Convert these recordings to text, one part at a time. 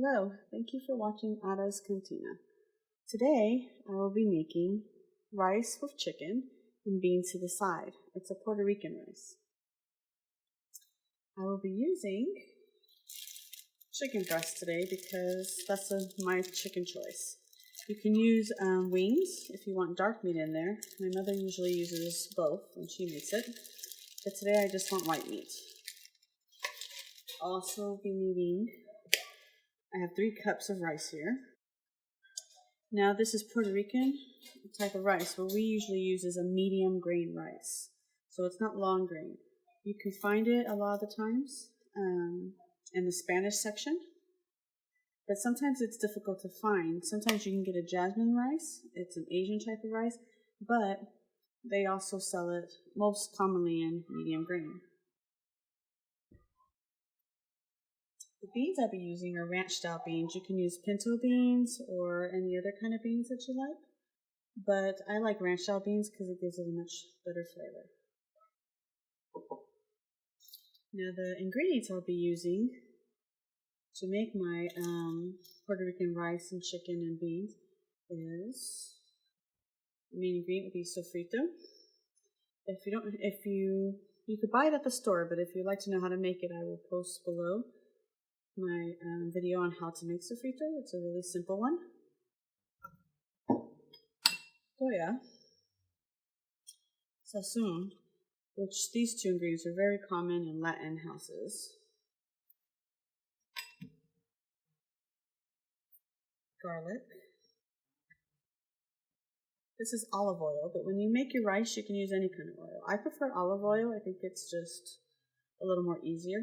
Hello, thank you for watching Ada's Cantina. Today I will be making rice with chicken and beans to the side. It's a Puerto Rican rice. I will be using chicken breast today because that's my chicken choice. You can use wings if you want dark meat in there. My mother usually uses both when she makes it, but today I just want white meat. Also be needing, I have 3 cups of rice here. Now this is Puerto Rican type of rice. What we usually use is a medium grain rice. So it's not long grain. You can find it a lot of the times in the Spanish section. But sometimes it's difficult to find. Sometimes you can get a jasmine rice. It's an Asian type of rice. But they also sell it most commonly in medium grain. The beans I'll be using are ranch style beans. You can use pinto beans or any other kind of beans that you like. But I like ranch style beans because it gives it a much better flavor. Now the ingredients I'll be using to make my Puerto Rican rice and chicken and beans is, the main ingredient would be sofrito. You could buy it at the store, but if you'd like to know how to make it, I will post below my video on how to make sofrito. It's a really simple one. Goya Sazon, which these 2 ingredients are very common in Latin houses. Garlic. This is olive oil, but when you make your rice, you can use any kind of oil. I prefer olive oil. I think it's just a little more easier.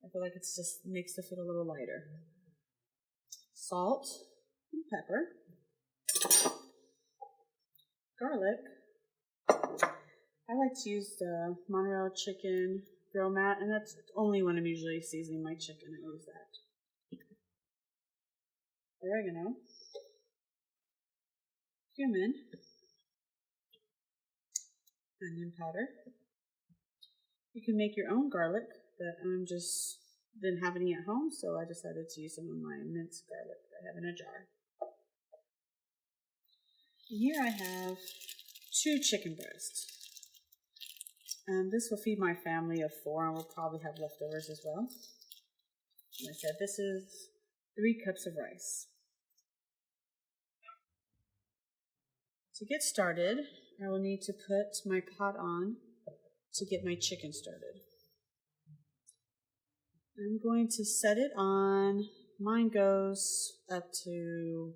I feel like it just makes the food a little lighter. Salt and pepper. Garlic. I like to use the Monterey chicken grill mat, and that's only when I'm usually seasoning my chicken. I use that. Oregano. Cumin. Onion powder. You can make your own garlic, but I'm just didn't have any at home, so I decided to use some of my minced garlic that I have in a jar. And here I have 2 chicken breasts. This will feed my family of 4, and we'll probably have leftovers as well. Like I said, this is 3 cups of rice. To get started, I will need to put my pot on to get my chicken started. I'm going to set it on, mine goes up to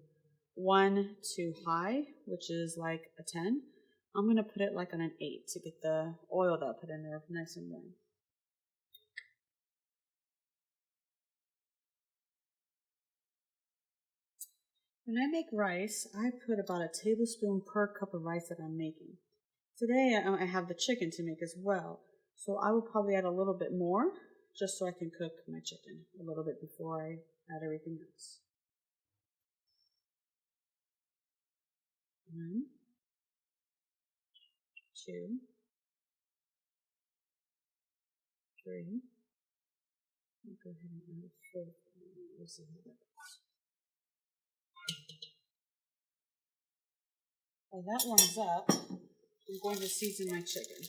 1 to high, which is like a 10. I'm going to put it like on an 8 to get the oil that I put in there nice and warm. When I make rice, I put about a tablespoon per cup of rice that I'm making. Today I have the chicken to make as well, so I will probably add a little bit more just so I can cook my chicken a little bit before I add everything else. 1, 2, 3. I'll go ahead and add a 4th. We'll see how that goes. While that warms up, I'm going to season my chicken.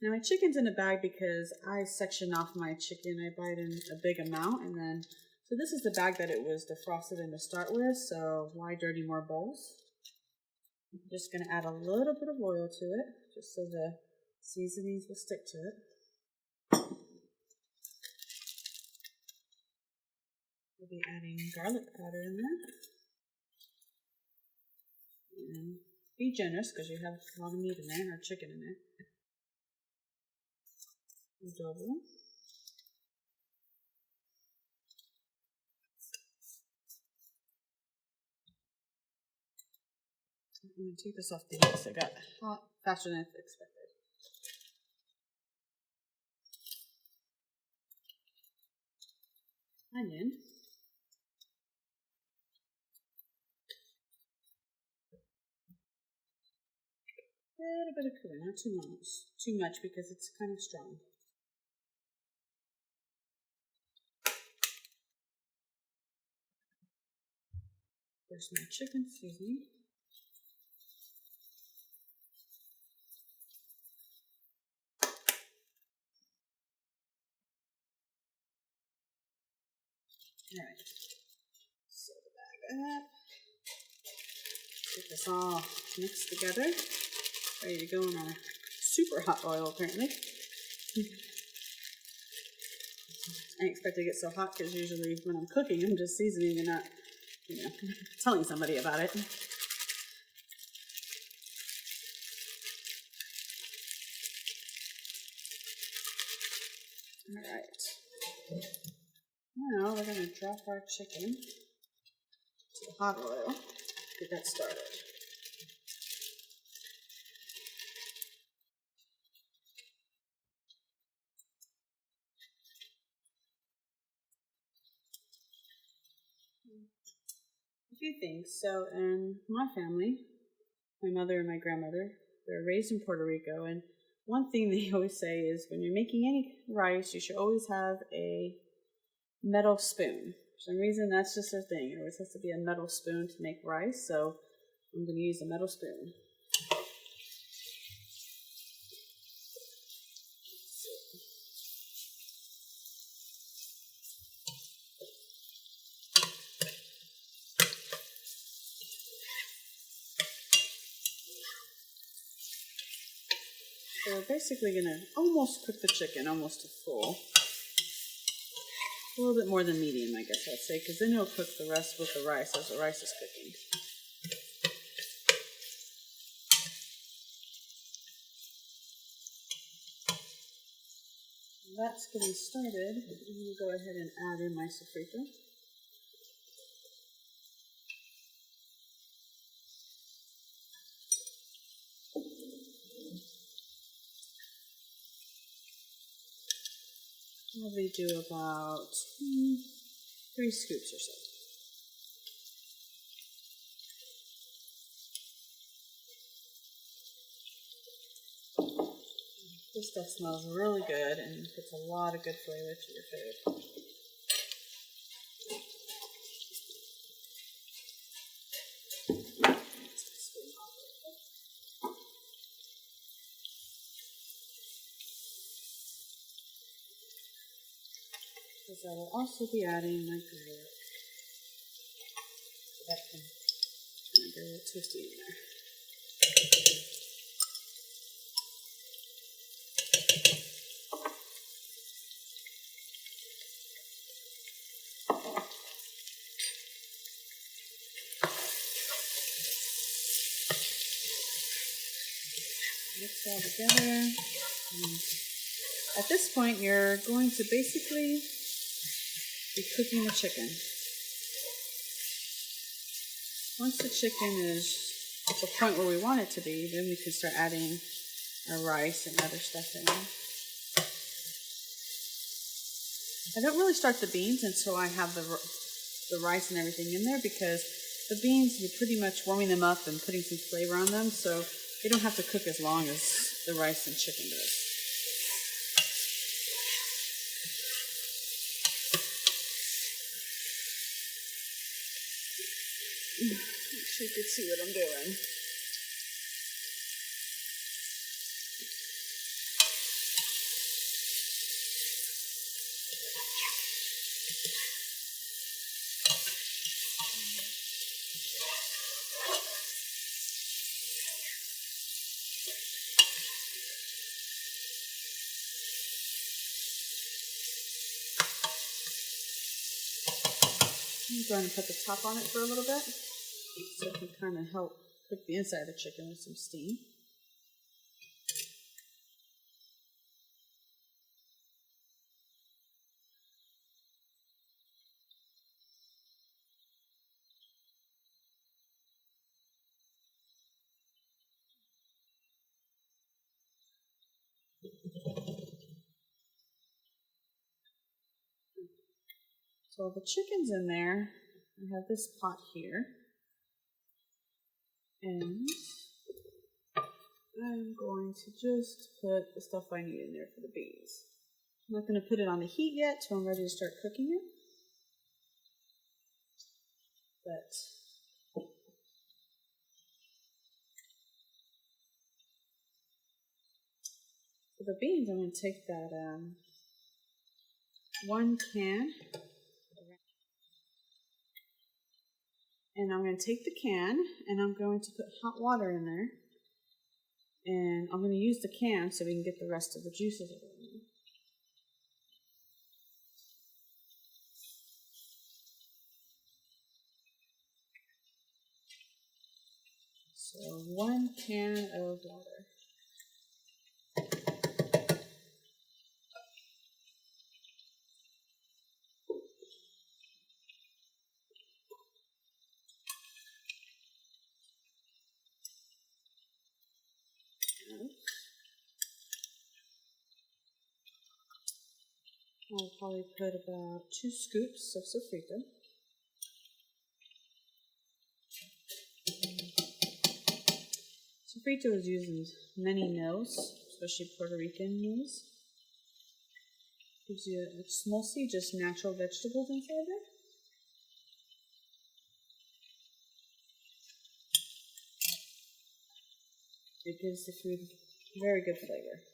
Now my chicken's in a bag because I section off my chicken. I buy it in a big amount, and then, so this is the bag that it was defrosted in to start with, so why dirty more bowls? I'm just going to add a little bit of oil to it, just so the seasonings will stick to it. We'll be adding garlic powder in there. And be generous because you have a lot of meat in there, or chicken in there. Adobo. I'm going to take this off the heat because it got hot faster than I expected. Onion. A little bit of cumin, not too much because it's kind of strong. There's my chicken seasoning. All right, so the bag up. Get this all mixed together. Ready to go in our super hot oil, apparently. I didn't expect it to get so hot because usually when I'm cooking, I'm just seasoning and not, telling somebody about it. All right. Now we're going to drop our chicken to the hot oil. Get that started. A few things. So in my family, my mother and my grandmother, they're raised in Puerto Rico, and one thing they always say is when you're making any rice, you should always have a metal spoon. For some reason, that's just their thing. It always has to be a metal spoon to make rice, so I'm going to use a metal spoon. So we're basically going to almost cook the chicken, almost to full. A little bit more than medium, I guess I'd say, because then you'll cook the rest with the rice as the rice is cooking. That's getting started. I'm going to go ahead and add in my sofrito. Probably do about 3 scoops or so. This stuff smells really good and puts a lot of good flavor to your food. Because I will also be adding my garlic. So that can kind of get a little twisty in there. Mix all together. At this point, you're going to basically be cooking the chicken. Once the chicken is at the point where we want it to be, then we can start adding our rice and other stuff in. I don't really start the beans until I have the rice and everything in there, because the beans, you're pretty much warming them up and putting some flavor on them, so they don't have to cook as long as the rice and chicken does. So you can see what I'm doing. I'm going to put the top on it for a little bit, so it can kind of help cook the inside of the chicken with some steam. So the chicken's in there. I have this pot here. And I'm going to just put the stuff I need in there for the beans. I'm not going to put it on the heat yet till I'm ready to start cooking it. But the beans, I'm going to take that 1 can, and I'm going to take the can, and I'm going to put hot water in there, and I'm going to use the can so we can get the rest of the juices out of it. So 1 can of water. I'll probably put about 2 scoops of sofrito. Sofrito is used in many meals, especially Puerto Rican meals. Gives you, it's mostly just natural vegetables inside there. It gives the food very good flavor.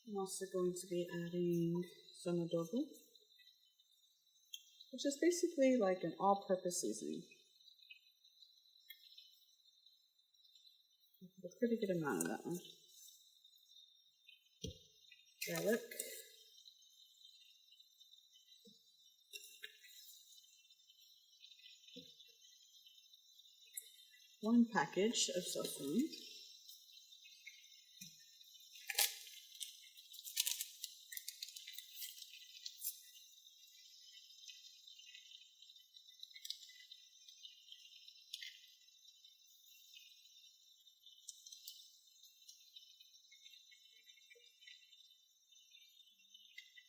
I'm also going to be adding some adobo, which is basically like an all-purpose seasoning. A pretty good amount of that one. Garlic. One package of Sazon.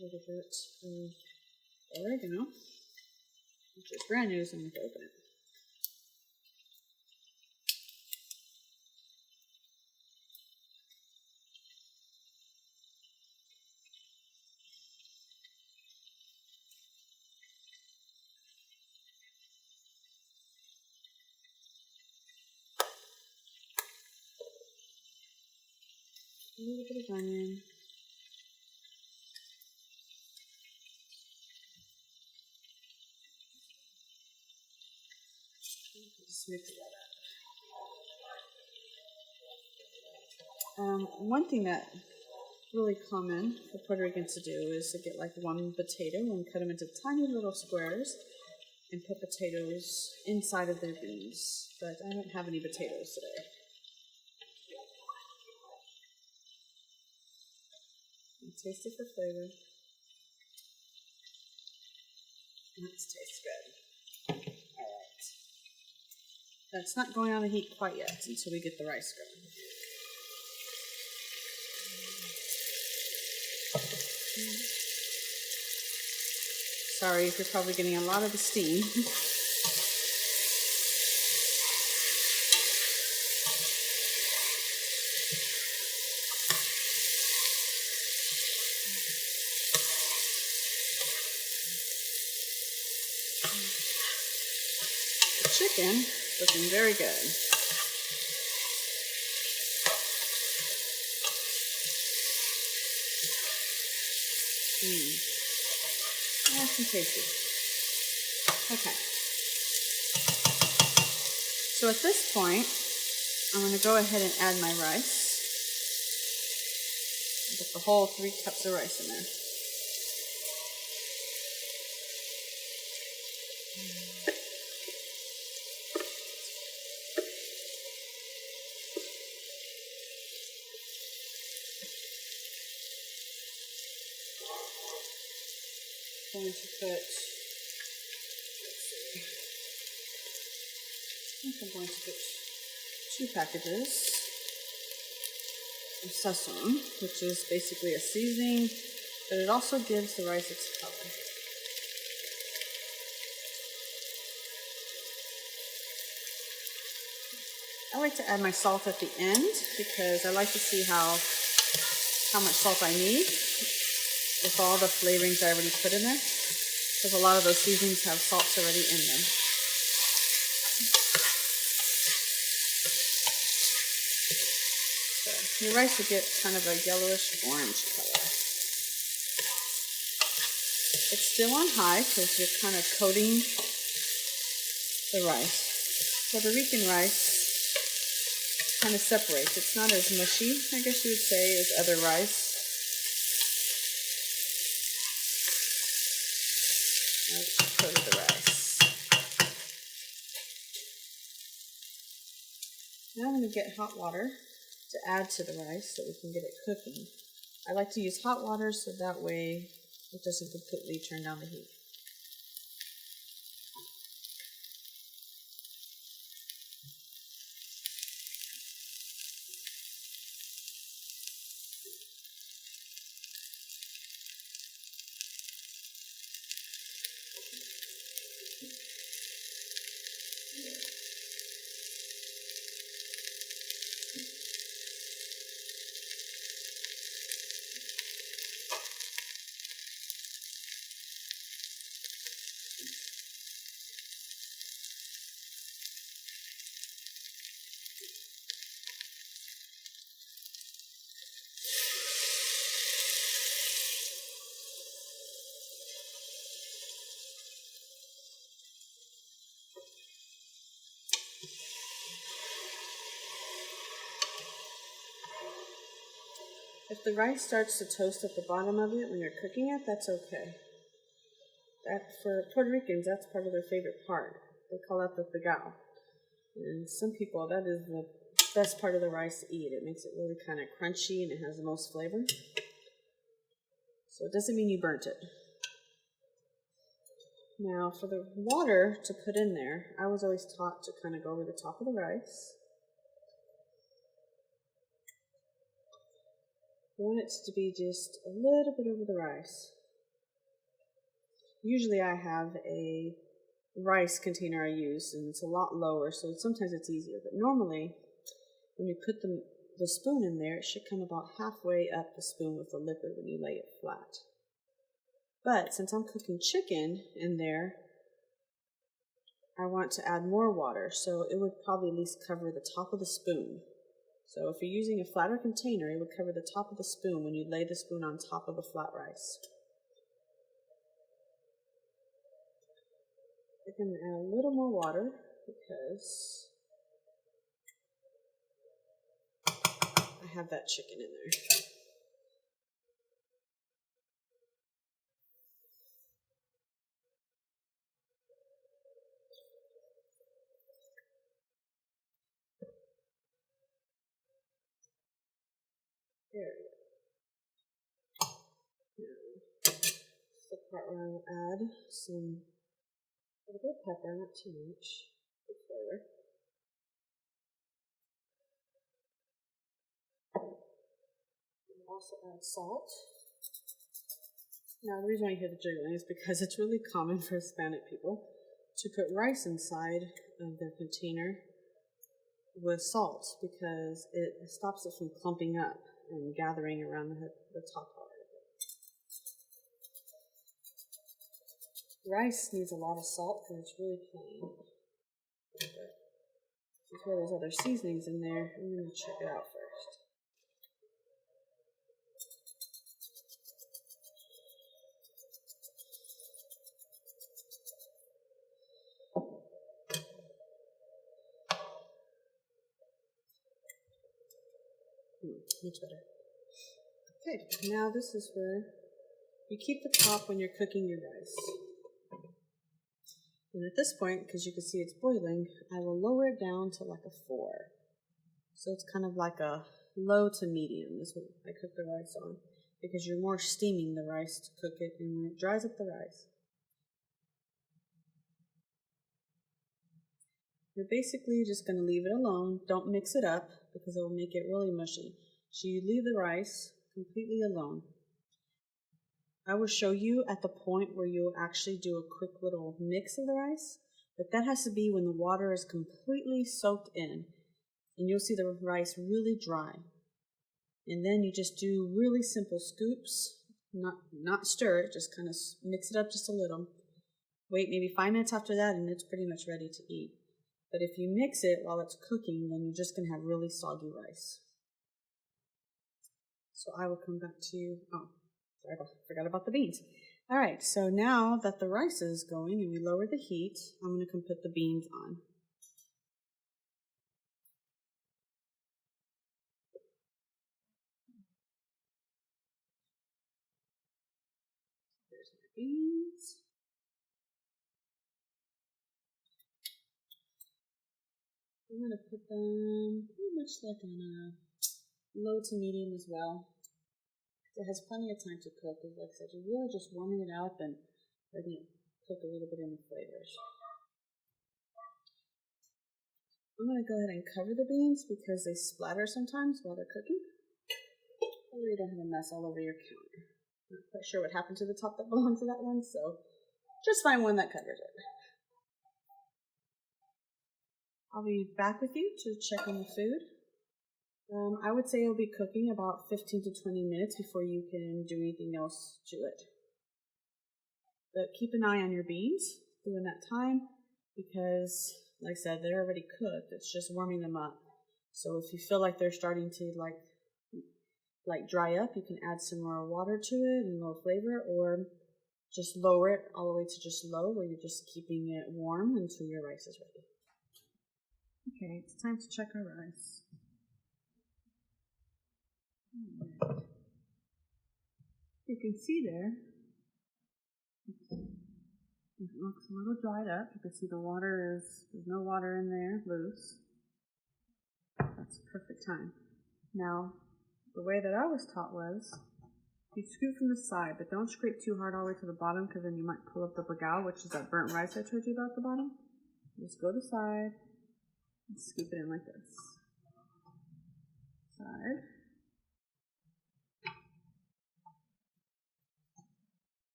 A little bit of oregano, which is brand new, so I'm going to open it. A little bit of onion. Just mix that up. One thing that really common for Puerto Ricans to do is to get like 1 potato and cut them into tiny little squares and put potatoes inside of their beans. But I don't have any potatoes today. And taste it for flavor. That tastes good. Alright. That's not going on the heat quite yet until we get the rice going. Sorry if you're probably getting a lot of the steam. The chicken looking very good. Nice and tasty. Okay. So at this point, I'm going to go ahead and add my rice. Get the whole 3 cups of rice in there. I'm going to put, I think I'm going to put 2 packages of Sazon, which is basically a seasoning, but it also gives the rice its color. I like to add my salt at the end because I like to see how much salt I need with all the flavorings I already put in there, because a lot of those seasonings have salts already in them. The rice will get kind of a yellowish orange color. It's still on high because you're kind of coating the rice. Puerto Rican rice kind of separates. It's not as mushy, I guess you would say, as other rice. Let's coat the rice. Now I'm going to get hot water to add to the rice so we can get it cooking. I like to use hot water so that way it doesn't completely turn down the heat. If the rice starts to toast at the bottom of it when you're cooking it, that's okay. For Puerto Ricans, that's part of their favorite part. They call that the pagao. And some people, that is the best part of the rice to eat. It makes it really kind of crunchy and it has the most flavor. So it doesn't mean you burnt it. Now for the water to put in there, I was always taught to kind of go over the top of the rice. I want it to be just a little bit over the rice. Usually I have a rice container I use, and it's a lot lower, so sometimes it's easier. But normally, when you put the spoon in there, it should come about halfway up the spoon with the liquid when you lay it flat. But since I'm cooking chicken in there, I want to add more water, so it would probably at least cover the top of the spoon. So if you're using a flatter container, it would cover the top of the spoon when you lay the spoon on top of the flat rice. I can add a little more water because I have that chicken in there. There we go. Now, the part where I will add some a little bit of pepper, not too much, good flavor. I'll also add salt. Now the reason why you hear the jiggling is because it's really common for Hispanic people to put rice inside of their container with salt because it stops it from clumping up and gathering around the top part of it. Rice needs a lot of salt because it's really plain. Before there's other seasonings in there, I'm going to check it out first. Much better. Okay, now this is where you keep the top when you're cooking your rice. And at this point, because you can see it's boiling, I will lower it down to like a 4. So it's kind of like a low to medium is what I cook the rice on, because you're more steaming the rice to cook it, and when it dries up the rice, you're basically just going to leave it alone. Don't mix it up because it will make it really mushy. So you leave the rice completely alone. I will show you at the point where you'll actually do a quick little mix of the rice, but that has to be when the water is completely soaked in, and you'll see the rice really dry. And then you just do really simple scoops, not stir it, just kind of mix it up just a little. Wait maybe 5 minutes after that, and it's pretty much ready to eat. But if you mix it while it's cooking, then you're just going to have really soggy rice. So I will come back to you. Oh, sorry, I forgot about the beans. All right, so now that the rice is going and we lower the heat, I'm going to come put the beans on. There's my beans. I'm going to put them pretty much like on a low to medium as well. It has plenty of time to cook. Like I said, you're really just warming it up and letting it cook a little bit in the flavors. I'm going to go ahead and cover the beans because they splatter sometimes while they're cooking. That way you don't have a mess all over your counter. Not quite sure what happened to the top that belonged to that one, so just find one that covers it. I'll be back with you to check on the food. I would say it'll be cooking about 15 to 20 minutes before you can do anything else to it. But keep an eye on your beans during that time because, like I said, they're already cooked. It's just warming them up. So if you feel like they're starting to like dry up, you can add some more water to it and more flavor, or just lower it all the way to just low where you're just keeping it warm until your rice is ready. Okay, it's time to check our rice. Right. You can see there, it looks a little dried up. You can see there's no water in there loose. That's a perfect time. Now, the way that I was taught was, you scoop from the side, but don't scrape too hard all the way to the bottom because then you might pull up the bagal, which is that burnt rice I told you about at the bottom. Just go to the side and scoop it in like this. Side.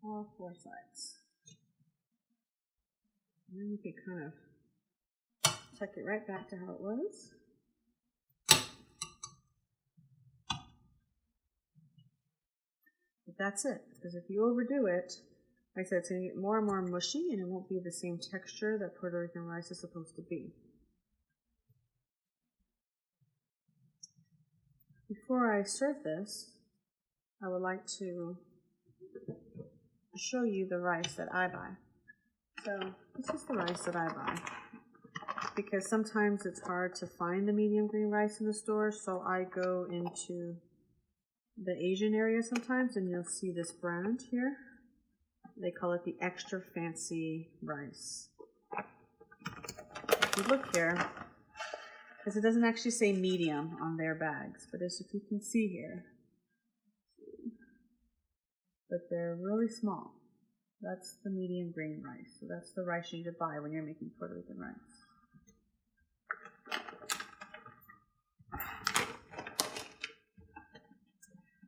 All four sides. And then you can kind of tuck it right back to how it was. But that's it, because if you overdo it, like I said, it's going to get more and more mushy and it won't be the same texture that Puerto Rican rice is supposed to be. Before I serve this, I would like to show you the rice that I buy. So this is the rice that I buy because sometimes it's hard to find the medium green rice in the store, so I go into the Asian area sometimes and you'll see this brand here. They call it the extra fancy rice. If you look here, because it doesn't actually say medium on their bags, but as if you can see here, but they're really small. That's the medium grain rice. So that's the rice you need to buy when you're making Puerto Rican rice.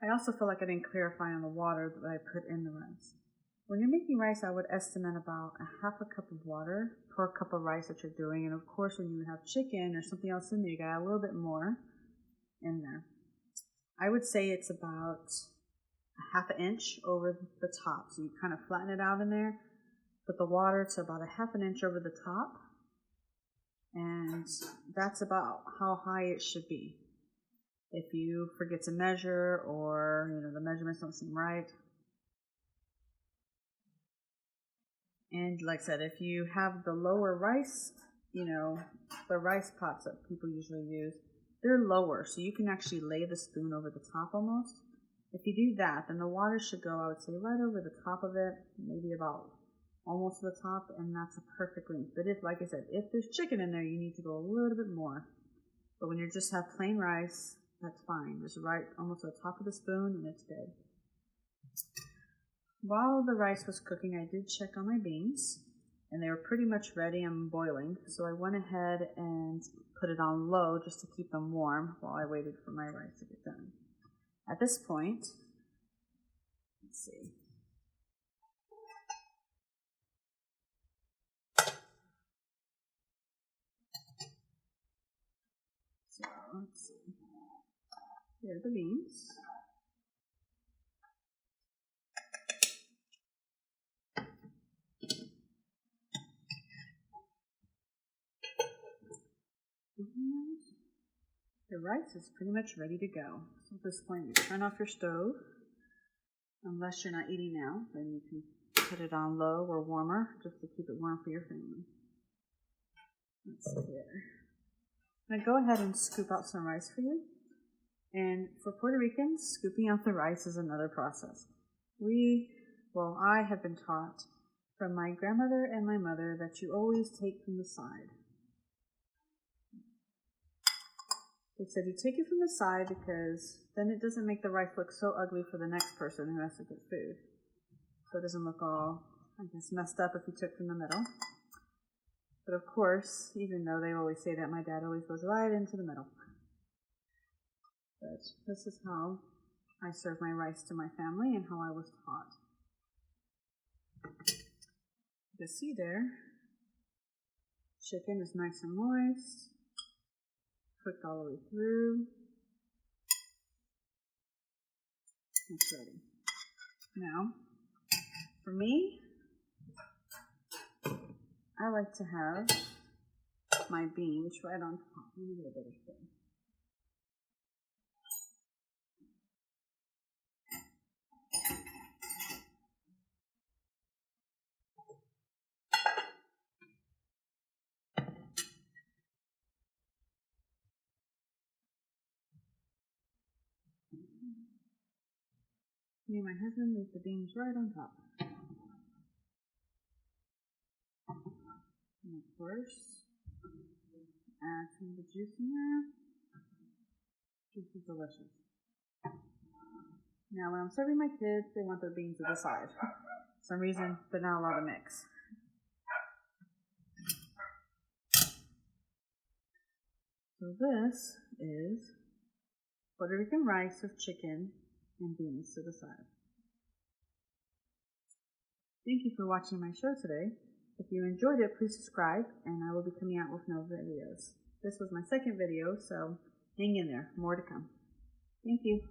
I also feel like I didn't clarify on the water that I put in the rice. When you're making rice, I would estimate about a half a cup of water per cup of rice that you're doing. And of course, when you have chicken or something else in there, you got a little bit more in there. I would say it's about a half an inch over the top. So you kind of flatten it out in there, put the water to about a half an inch over the top. And that's about how high it should be. If you forget to measure or, the measurements don't seem right. And like I said, if you have the lower rice, the rice pots that people usually use, they're lower. So you can actually lay the spoon over the top almost. If you do that, then the water should go, I would say, right over the top of it, maybe about almost to the top, and that's a perfect length. But if, like I said, if there's chicken in there, you need to go a little bit more. But when you just have plain rice, that's fine. Just right almost to the top of the spoon, and it's good. While the rice was cooking, I did check on my beans, and they were pretty much ready and boiling. So I went ahead and put it on low just to keep them warm while I waited for my rice to get done. At this point, let's see. So let's see. Here are the beans. Your rice is pretty much ready to go. So at this point, you turn off your stove. Unless you're not eating now, then you can put it on low or warmer just to keep it warm for your family. Let's see there. I'm going to go ahead and scoop out some rice for you. And for Puerto Ricans, scooping out the rice is another process. I have been taught from my grandmother and my mother that you always take from the side. They said you take it from the side because then it doesn't make the rice look so ugly for the next person who has to get food. So it doesn't look all, I guess, messed up if you took from the middle. But of course, even though they always say that, my dad always goes right into the middle. But this is how I serve my rice to my family and how I was taught. You can see there, chicken is nice and moist, cooked all the way through. It's ready. Now, for me, I like to have my beans right on top. Let me get a better thing. Me and my husband leave the beans right on top. And of course, add some of the juice in there. Juice is delicious. Now when I'm serving my kids, they want their beans to the side. For some reason, they're not allowed to mix. So this is Puerto Rican rice with chicken and beans to the side. Thank you for watching my show today. If you enjoyed it, please subscribe, and I will be coming out with more videos. This was my second video, so hang in there. More to come. Thank you.